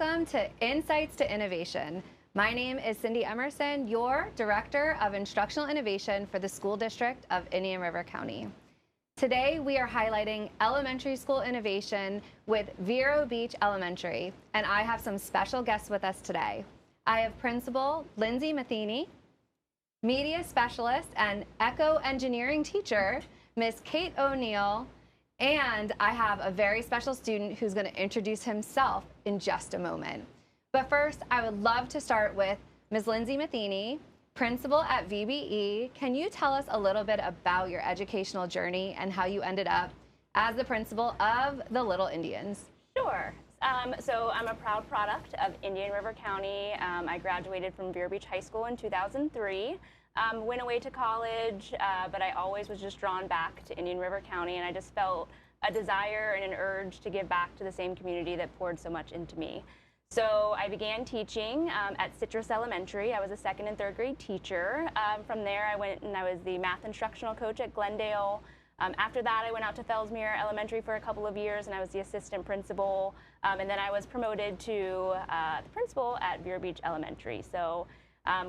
Welcome to Insights to Innovation. My name is Cindy Emerson, your Director of Instructional Innovation for the School District of Indian River County. Today we are highlighting elementary school innovation with Vero Beach Elementary, and I have some special guests with us today. I have Principal Lyndsey Matheny, Media Specialist and Eco Engineering Teacher, Miss Kate O'Neill, and I have a very special student who's going to introduce himself in just a moment. But first, I would love to start with Ms. Lyndsey Matheny, Principal at VBE. Can you tell us a little bit about your educational journey and how you ended up as the principal of the Little Indians? Sure. So I'm a proud product of Indian River County. I graduated from Vero Beach High School in 2003. Went away to college, but I always was just drawn back to Indian River County, and I just felt a desire and an urge to give back to the same community that poured so much into me. So I began teaching at Citrus Elementary. I was a second and third grade teacher. From there, I went and I was the math instructional coach at Glendale. After that, I went out to Fellsmere Elementary for a couple of years, and I was the assistant principal. And then I was promoted to the principal at Vero Beach Elementary. So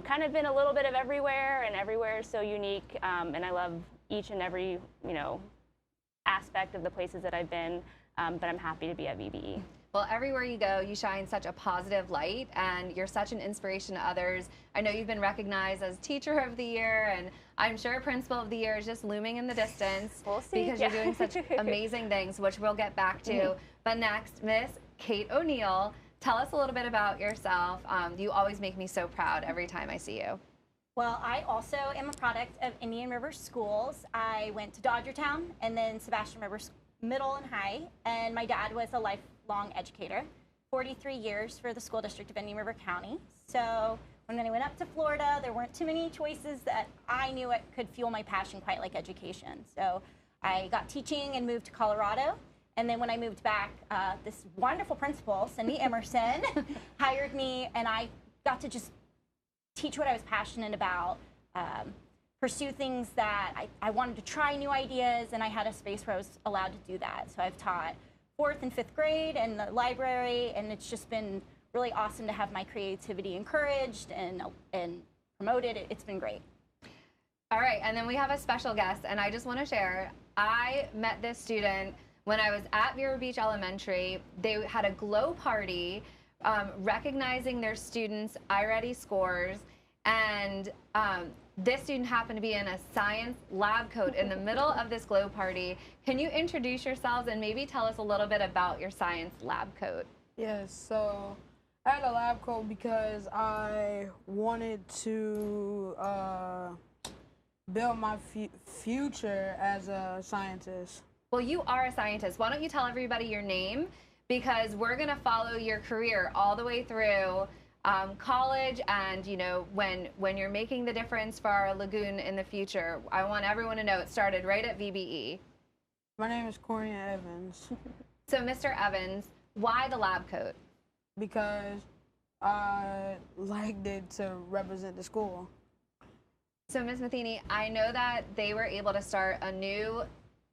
kind of been a little bit of everywhere, and everywhere is so unique. And I love each and every, aspect of the places that I've been. But I'm happy to be at VBE. Well, everywhere you go, you shine such a positive light, and you're such an inspiration to others. I know you've been recognized as Teacher of the Year, and I'm sure Principal of the Year is just looming in the distance. We'll see. Because you're doing such amazing things, which we'll get back to. But next, Miss Kate O'Neill, tell us a little bit about yourself. You always make me so proud every time I see you. Well, I also am a product of Indian River Schools. I went to Dodgertown and then Sebastian River Middle and High, and my dad was a lifelong educator, 43 years for the School District of Indian River County. So when I went up to Florida, there weren't too many choices that I knew it could fuel my passion quite like education. So I got teaching and moved to Colorado. And then when I moved back, this wonderful principal, Cindy Emerson, hired me, and I got to just teach what I was passionate about, pursue things that I wanted to try new ideas, and I had a space where I was allowed to do that. So I've taught 4th and 5th grade and the library, and it's just been really awesome to have my creativity encouraged and promoted. It's been great. All right, and then we have a special guest, and I just want to share, I met this student when I was at Vero Beach Elementary. They had a glow party recognizing their students' iReady scores, and this student happened to be in a science lab coat in the middle of this glow party. Can you introduce yourselves and maybe tell us a little bit about your science lab coat? Yes, so I had a lab coat because I wanted to build my future as a scientist. Well, you are a scientist. Why don't you tell everybody your name? Because we're going to follow your career all the way through college, and when you're making the difference for our Lagoon in the future. I want everyone to know it started right at VBE. My name is Korian Evans. So Mr. Evans, why the lab coat? Because I liked it to represent the school. So Ms. Matheny, I know that they were able to start a new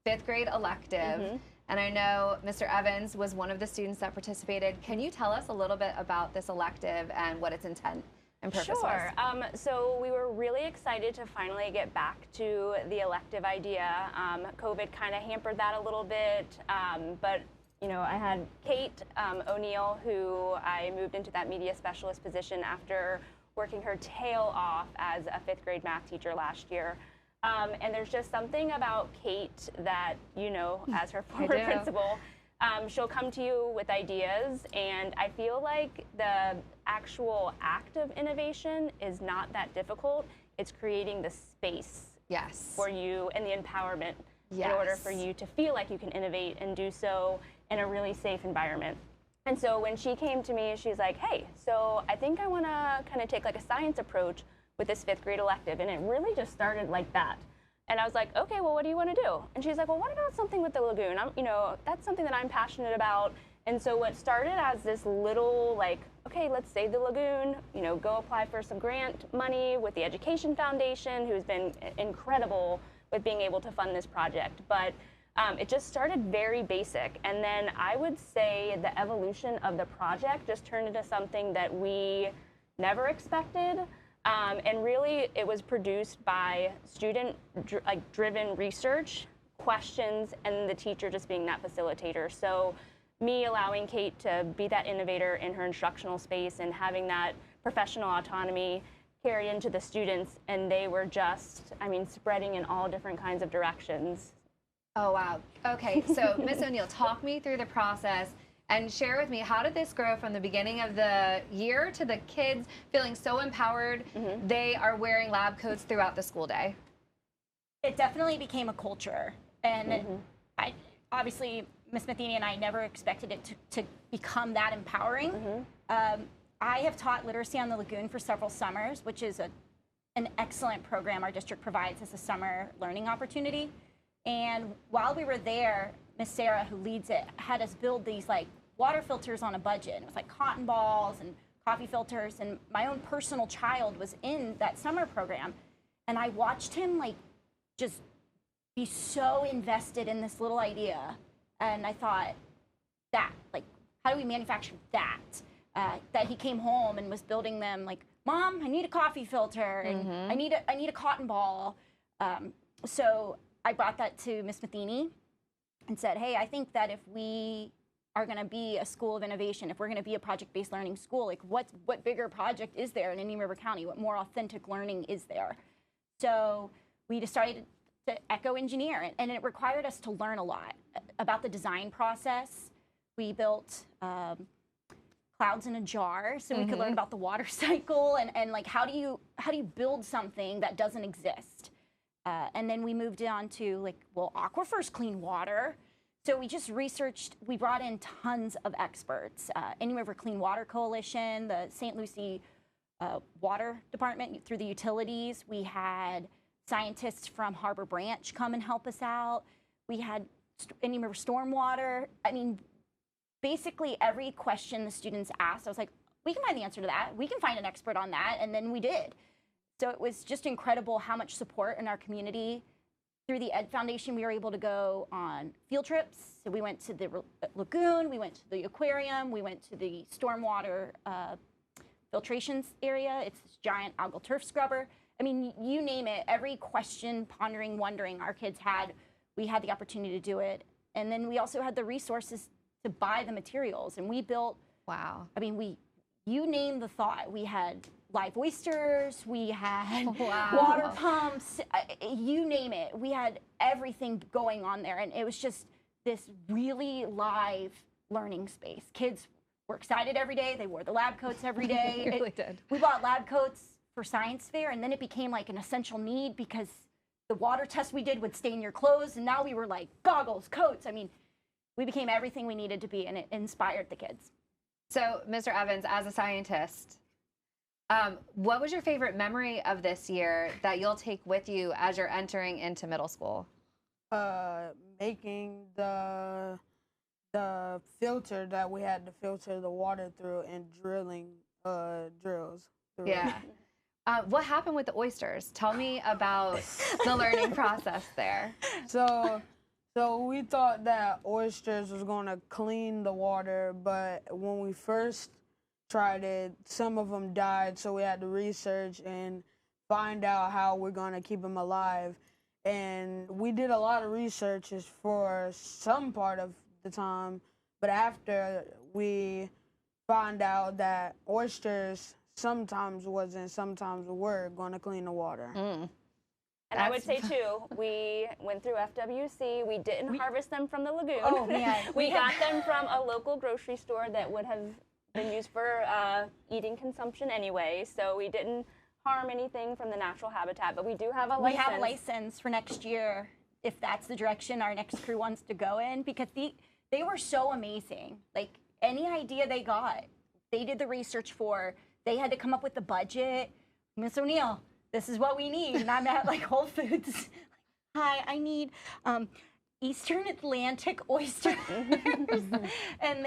5th grade elective. And I know Mr. Evans was one of the students that participated. Can you tell us a little bit about this elective and what its intent and purpose was? Sure. So we were really excited to finally get back to the elective idea. COVID kind of hampered that a little bit, but I had Kate O'Neill, who I moved into that media specialist position after working her tail off as a 5th grade math teacher last year. And there's just something about Kate that, as her former principal, she'll come to you with ideas, and I feel like the actual act of innovation is not that difficult. It's creating the space for you and the empowerment in order for you to feel like you can innovate and do so in a really safe environment. And so when she came to me, she's like, hey, so I think I want to kind of take like a science approach with this 5th grade elective, and it really just started like that. And I was like, okay, well, what do you want to do? And she's like, well, what about something with the Lagoon? That's something that I'm passionate about. And so what started as this little okay, let's save the Lagoon, go apply for some grant money with the Education Foundation, who's been incredible with being able to fund this project. But It just started very basic, and then I would say the evolution of the project just turned into something that we never expected, and really it was produced by student-driven research, questions, and the teacher just being that facilitator. So me allowing Kate to be that innovator in her instructional space and having that professional autonomy carry into the students, and they were just, I mean, spreading in all different kinds of directions. Oh, wow. Okay, so Miss O'Neill, talk me through the process and share with me, how did this grow from the beginning of the year to the kids feeling so empowered they are wearing lab coats throughout the school day? It definitely became a culture. And obviously, Miss Matheny and I never expected it to become that empowering. I have taught literacy on the Lagoon for several summers, which is an excellent program our district provides as a summer learning opportunity. And while we were there, Miss Sarah, who leads it, had us build these like water filters on a budget. It was like cotton balls and coffee filters. And my own personal child was in that summer program. And I watched him like just be so invested in this little idea. And I thought, that, like, how do we manufacture that? That he came home and was building them like, Mom, I need a coffee filter, and I need a cotton ball. So I brought that to Miss Matheny and said, hey, I think that if we are going to be a school of innovation, if we're going to be a project-based learning school, like what bigger project is there in Indian River County? What more authentic learning is there? So we decided to echo engineer, and it required us to learn a lot about the design process. We built clouds in a jar so we could learn about the water cycle and like how do you build something that doesn't exist. And then we moved on to like, well, aquifers clean water. So we just researched, we brought in tons of experts. Indian River Clean Water Coalition, the St. Lucie Water Department through the utilities. We had scientists from Harbor Branch come and help us out. We had Indian River Stormwater. I mean, basically every question the students asked, I was like, we can find the answer to that. We can find an expert on that, and then we did. So it was just incredible how much support in our community. Through the Ed Foundation, we were able to go on field trips. So we went to the Lagoon, we went to the aquarium, we went to the stormwater filtrations area. It's this giant algal turf scrubber. I mean, you name it, every question, pondering, wondering our kids had, we had the opportunity to do it. And then we also had the resources to buy the materials, and we built, wow. I mean, you name the thought. We had live oysters, we had water pumps, you name it. We had everything going on there, and it was just this really live learning space. Kids were excited every day. They wore the lab coats every day. They really did. We bought lab coats for science fair, and then it became like an essential need because the water test we did would stain your clothes, and now we were like goggles, coats. I mean, we became everything we needed to be, and it inspired the kids. So, Mr. Evans, as a scientist, what was your favorite memory of this year that you'll take with you as you're entering into middle school? Making the filter that we had to filter the water through and drilling drills through. Yeah. What happened with the oysters? Tell me about the learning process there. So we thought that oysters was going to clean the water, but when we first tried it, some of them died, so we had to research and find out how we're going to keep them alive. And we did a lot of researches for some part of the time, but after we found out that oysters sometimes wasn't, sometimes were going to clean the water. And I would say, too, we went through FWC. We didn't harvest them from the Lagoon. Oh, man. We got them from a local grocery store that would have been used for eating consumption anyway. So we didn't harm anything from the natural habitat, but we do have a license. We have a license for next year if that's the direction our next crew wants to go in, because they were so amazing. Like, any idea they got, they did the research for. They had to come up with the budget. Miss O'Neill, this is what we need. And I'm at like Whole Foods. Hi, I need Eastern Atlantic oysters. And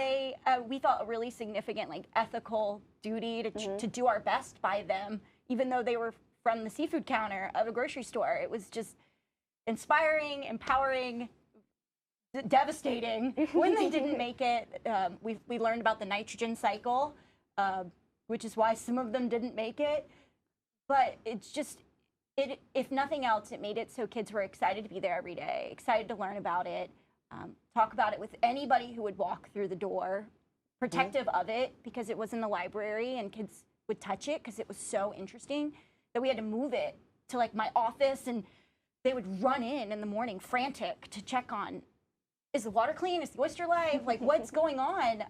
we felt a really significant like ethical duty to do our best by them, even though they were from the seafood counter of a grocery store. It was just inspiring, empowering, devastating when they didn't make it. We learned about the nitrogen cycle, which is why some of them didn't make it. But it's just, if nothing else, it made it so kids were excited to be there every day, excited to learn about it, talk about it with anybody who would walk through the door, protective of it because it was in the library and kids would touch it because it was so interesting that we had to move it to like my office, and they would run in the morning frantic to check on, is the water clean? Is the oyster alive? Like, what's going on?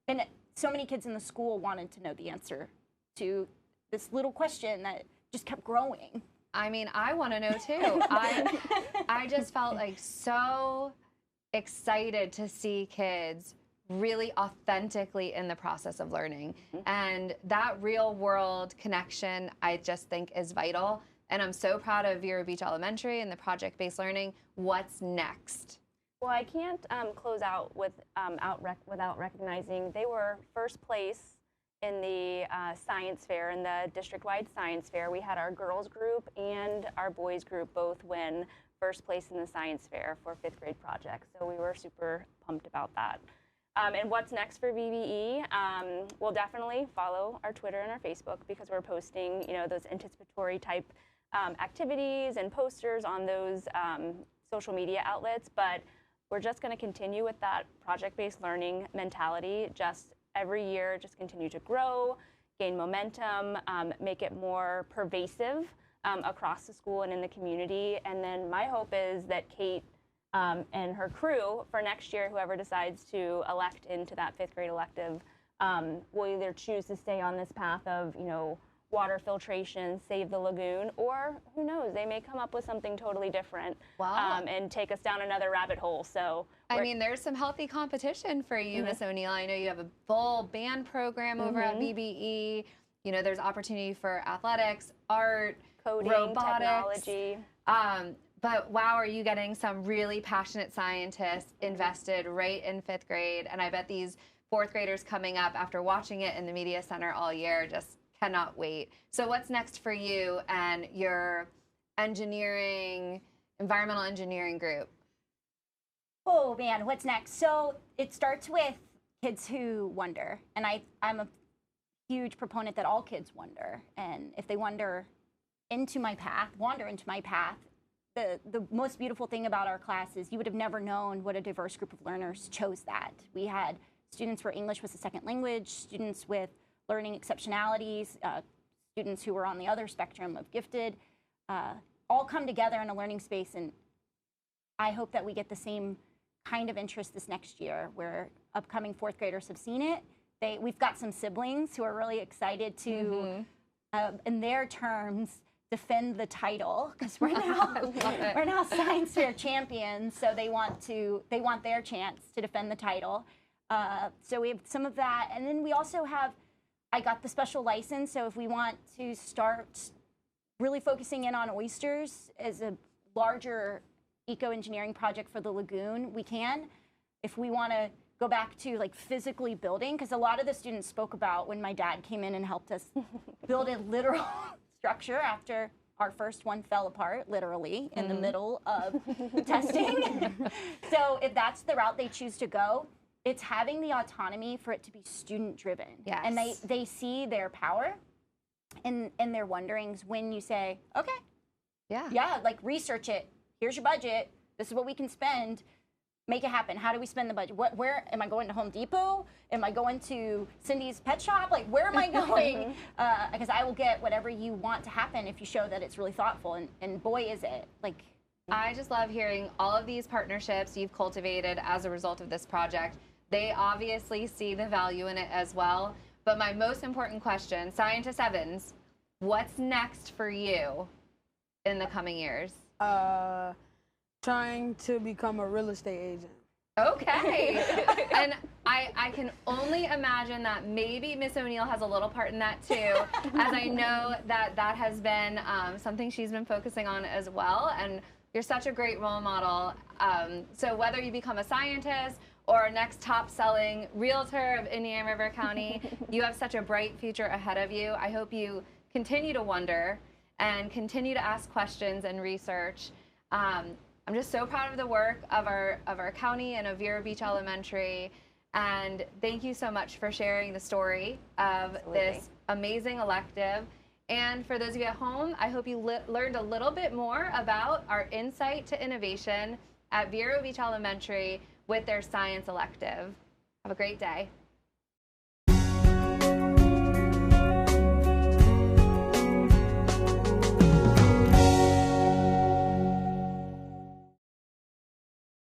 And so many kids in the school wanted to know the answer to this little question that just kept growing. I mean, I want to know too. I just felt like so excited to see kids really authentically in the process of learning. And that real world connection, I just think is vital. And I'm so proud of Vero Beach Elementary and the project-based learning. What's next? Well, I can't close out without recognizing they were first place in the science fair, in the district-wide science fair. We had our girls group and our boys group both win first place in the science fair for 5th grade projects. So we were super pumped about that. And what's next for VBE? We'll definitely follow our Twitter and our Facebook because we're posting, those anticipatory type activities and posters on those social media outlets. But we're just going to continue with that project-based learning mentality. Just every year, just continue to grow, gain momentum, make it more pervasive across the school and in the community. And then my hope is that Kate and her crew for next year, whoever decides to elect into that 5th grade elective, will either choose to stay on this path of, water filtration, save the lagoon, or who knows, they may come up with something totally different. Wow. And take us down another rabbit hole. So I mean, there's some healthy competition for you, Miss O'Neill. I know you have a full band program over at VBE. There's opportunity for athletics, art, coding, robotics, technology. But wow, are you getting some really passionate scientists invested right in 5th grade? And I bet these 4th graders coming up after watching it in the media center all year just cannot wait. So what's next for you and your environmental engineering group? Oh man, what's next? So it starts with kids who wonder. And I'm a huge proponent that all kids wonder. And if they wander into my path, the most beautiful thing about our class is you would have never known what a diverse group of learners chose that. We had students where English was a second language, students with learning exceptionalities, students who were on the other spectrum of gifted, all come together in a learning space. And I hope that we get the same kind of interest this next year where upcoming 4th graders have seen it. We've got some siblings who are really excited to, in their terms, defend the title because we're now science fair champions, so they want their chance to defend the title. So we have some of that, and then we also have. I got the special license, so if we want to start really focusing in on oysters as a larger eco-engineering project for the lagoon, we can. If we want to go back to like physically building, because a lot of the students spoke about when my dad came in and helped us build a literal structure after our first one fell apart, literally, in the middle of testing. So if that's the route they choose to go, it's having the autonomy for it to be student-driven. Yes. And they see their power in their wonderings when you say, okay, yeah, like research it. Here's your budget. This is what we can spend. Make it happen. How do we spend the budget? Where am I going to Home Depot? Am I going to Cindy's pet shop? Like, where am I going? Because I will get whatever you want to happen if you show that it's really thoughtful. And boy, is it. Like, I just love hearing all of these partnerships you've cultivated as a result of this project. They obviously see the value in it as well. But my most important question, Scientist Evans, what's next for you in the coming years? Trying to become a real estate agent. Okay. And I can only imagine that maybe Miss O'Neill has a little part in that too, as I know that has been something she's been focusing on as well. And you're such a great role model. So whether you become a scientist or next top-selling realtor of Indian River County, you have such a bright future ahead of you. I hope you continue to wonder and continue to ask questions and research. I'm just so proud of the work of our county and of Vero Beach Elementary. And thank you so much for sharing the story of this amazing elective. And for those of you at home, I hope you learned a little bit more about our insight to innovation at Vero Beach Elementary with their science elective. Have a great day.